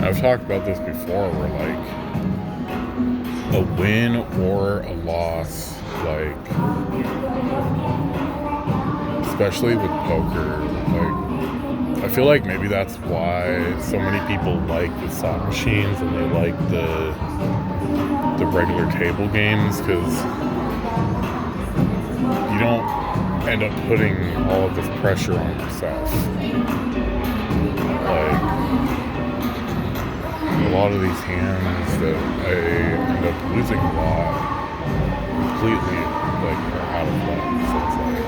I've talked about this before where like a win or a loss, like especially with poker, like I feel like maybe that's why so many people like the slot machines and they like the regular table games, because you don't end up putting all of this pressure on yourself. Like a lot of these hands that I end up losing a lot completely like are out of luck. So it's like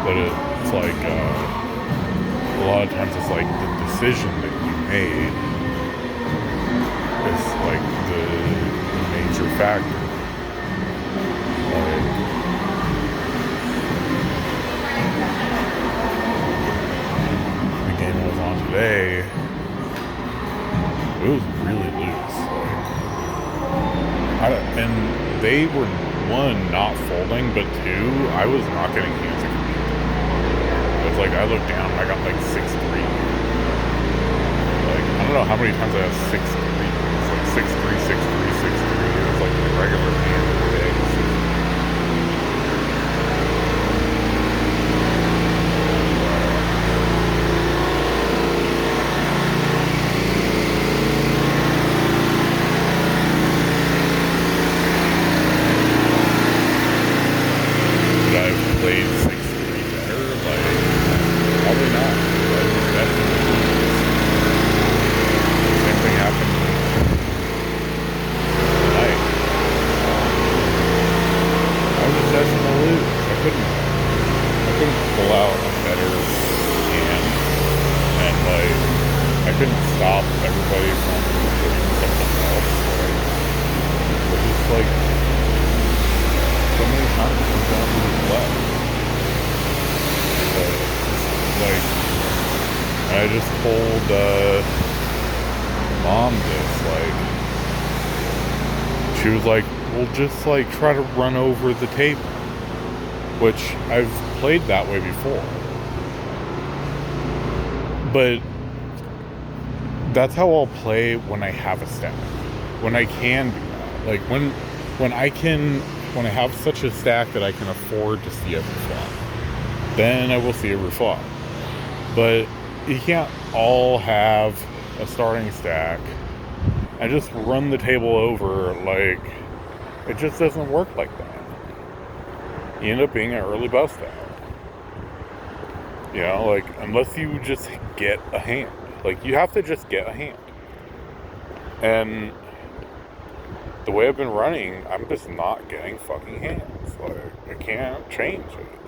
but it's like a lot of times it's like the decision that you made is like the major factor. Like the game I was on today, it was really loose. Like, and they were, one, not folding, but two, I was not getting hands that could beat them. It's like I looked down and I got like 6-3. Like I don't know how many times I have 6-3. It's like 6-3, 6-3, 6-3. It was like the regular hand of the day. Played 6-3 better? Like, probably not. I was definitely lose. Same thing happened tonight. I was definitely lose. I couldn't pull out a better hand, and like, I couldn't stop everybody from doing something else. Like, it was like so many times it comes down to the left. Like, I just told mom this, like, she was like, well, just like try to run over the table, which I've played that way before, but that's how I'll play when I have a stack, when I can do that, like when I have such a stack that I can afford to see every flop, then I will see every flop. But you can't all have a starting stack and just run the table over. Like, it just doesn't work like that. You end up being an early bust out. You know, like, unless you just get a hand. Like, you have to just get a hand. And the way I've been running, I'm just not getting fucking hands. Like, I can't change it.